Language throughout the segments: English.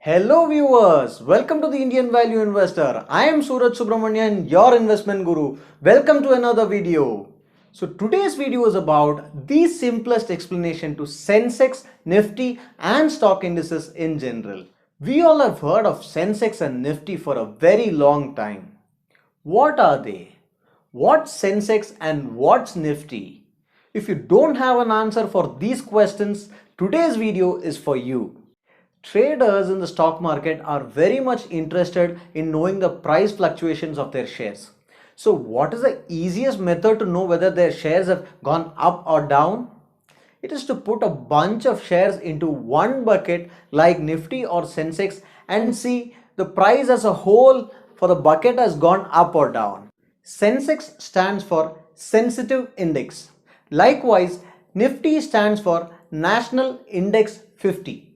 Hello viewers, welcome to the Indian Value Investor. I am Suraj Subramanian, your investment guru. Welcome to another video. So today's video is about the simplest explanation to Sensex, Nifty and stock indices in general. We all have heard of Sensex and Nifty for a very long time. What are they? What's Sensex and what's Nifty? If you don't have an answer for these questions, today's video is for you. Traders in the stock market are very much interested in knowing the price fluctuations of their shares. So what is the easiest method to know whether their shares have gone up or down? It is to put a bunch of shares into one bucket like Nifty or Sensex and see the price as a whole for the bucket has gone up or down. Sensex stands for sensitive index. Likewise, Nifty stands for National Index 50.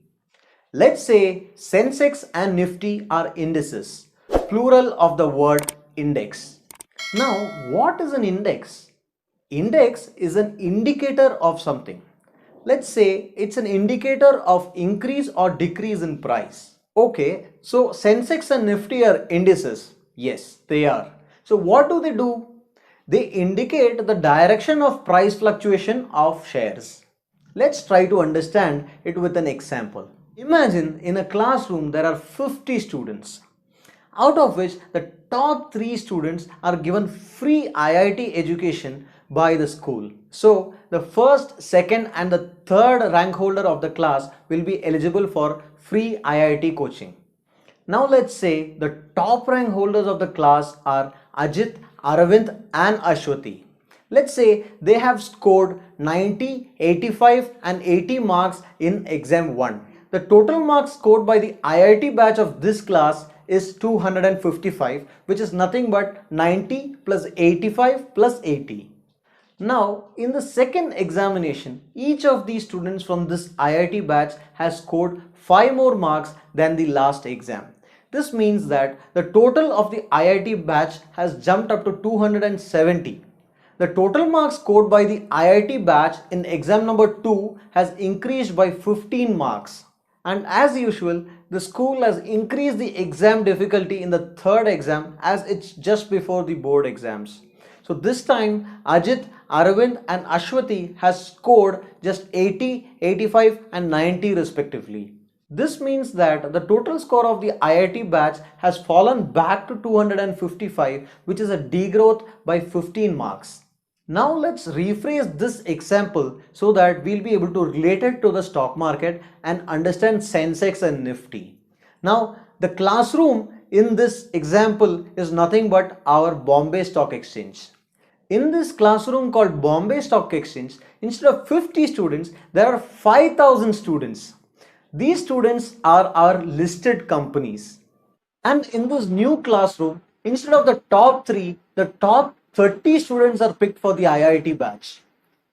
Let's say Sensex and Nifty are indices, plural of the word index. Now, what is an index? Index is an indicator of something. Let's say it's an indicator of increase or decrease in price. Okay, so Sensex and Nifty are indices. Yes, they are. So what do? They indicate the direction of price fluctuation of shares. Let's try to understand it with an example. Imagine in a classroom there are 50 students, out of which the top 3 students are given free IIT education by the school. So the first, second and the third rank holder of the class will be eligible for free IIT coaching. Now let's say the top rank holders of the class are AJITH, ARAVIND and ASHWATHY. Let's say they have scored 90, 85 and 80 marks in exam 1. The total marks scored by the IIT batch of this class is 255, which is nothing but 90 plus 85 plus 80. Now, in the second examination, each of these students from this IIT batch has scored 5 more marks than the last exam. This means that the total of the IIT batch has jumped up to 270. The total marks scored by the IIT batch in exam number 2 has increased by 15 marks. And as usual, the school has increased the exam difficulty in the third exam as it's just before the board exams. So this time, AJITH, ARAVIND and ASHWATHY has scored just 80, 85 and 90 respectively. This means that the total score of the IIT batch has fallen back to 255, which is a degrowth by 15 marks. Now let's rephrase this example so that we'll be able to relate it to the stock market and understand Sensex and Nifty. Now the classroom in this example is nothing but our Bombay Stock Exchange. In this classroom called Bombay Stock Exchange, instead of 50 students, there are 5,000 students. These students are our listed companies. And in this new classroom, instead of the top 3, the top 30 students are picked for the IIT batch.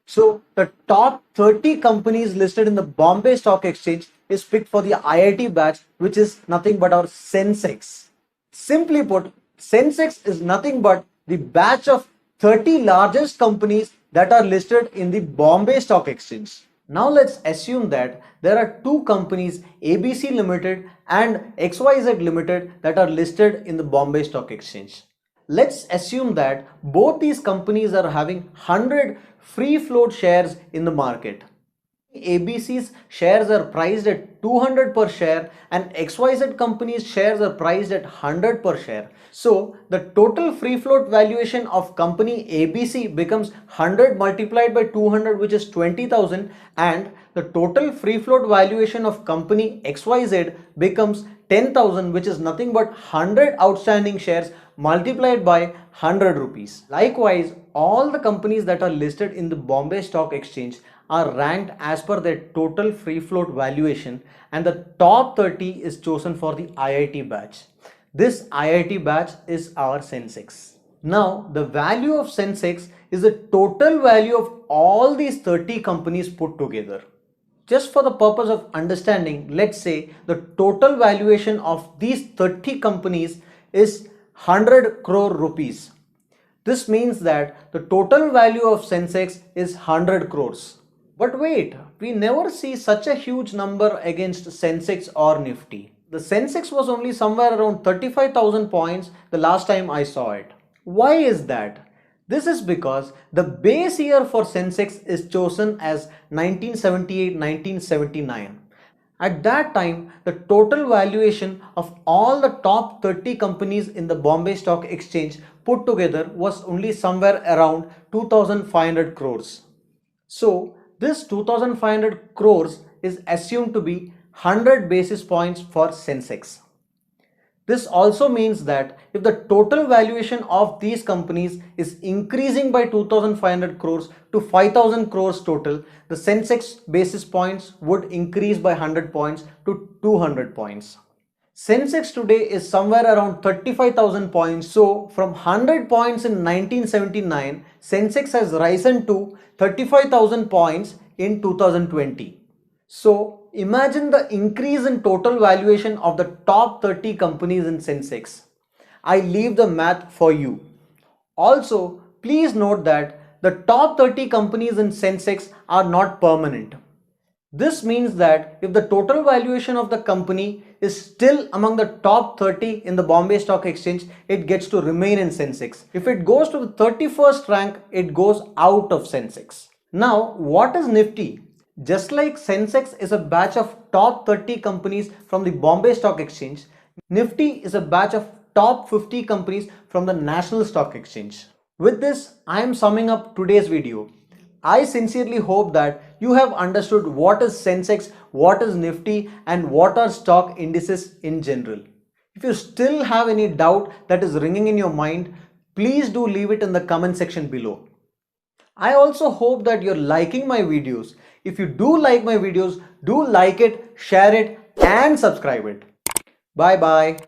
So the top 30 companies listed in the Bombay Stock Exchange is picked for the IIT batch, which is nothing but our Sensex. Simply put, Sensex is nothing but the batch of 30 largest companies that are listed in the Bombay Stock Exchange. Now let's assume that there are 2 companies, ABC Limited and XYZ Limited, that are listed in the Bombay Stock Exchange. Let's assume that both these companies are having 100 free float shares in the market. ABC's shares are priced at 200 per share and XYZ company's shares are priced at 100 per share. So the total free float valuation of company ABC becomes 100 multiplied by 200, which is 20,000, and the total free float valuation of company XYZ becomes 10,000, which is nothing but 100 outstanding shares multiplied by 100 rupees. Likewise, all the companies that are listed in the Bombay Stock Exchange are ranked as per their total free float valuation, and the top 30 is chosen for the IIT batch. This IIT batch is our Sensex. Now, the value of Sensex is the total value of all these 30 companies put together. Just for the purpose of understanding, let's say the total valuation of these 30 companies is 100 crore rupees. This means that the total value of Sensex is 100 crores. But wait, we never see such a huge number against Sensex or Nifty. The Sensex was only somewhere around 35,000 points the last time I saw it. Why is that? This is because the base year for Sensex is chosen as 1978-1979. At that time, the total valuation of all the top 30 companies in the Bombay Stock Exchange put together was only somewhere around 2500 crores. So, this 2500 crores is assumed to be 100 basis points for Sensex. This also means that if the total valuation of these companies is increasing by 2500 crores to 5000 crores total, the Sensex basis points would increase by 100 points to 200 points. Sensex today is somewhere around 35,000 points. So from 100 points in 1979, Sensex has risen to 35,000 points in 2020. So imagine the increase in total valuation of the top 30 companies in Sensex. I leave the math for you. Also, please note that the top 30 companies in Sensex are not permanent. This means that if the total valuation of the company is still among the top 30 in the Bombay Stock Exchange, it gets to remain in Sensex. If it goes to the 31st rank, it goes out of Sensex. Now, what is Nifty? Just like Sensex is a batch of top 30 companies from the Bombay Stock Exchange, Nifty is a batch of top 50 companies from the National Stock Exchange. With this, I am summing up today's video. I sincerely hope that you have understood what is Sensex, what is Nifty, and what are stock indices in general. If you still have any doubt that is ringing in your mind, please do leave it in the comment section below. I also hope that you're liking my videos. If you do like my videos, do like it, share it, and subscribe it. Bye bye.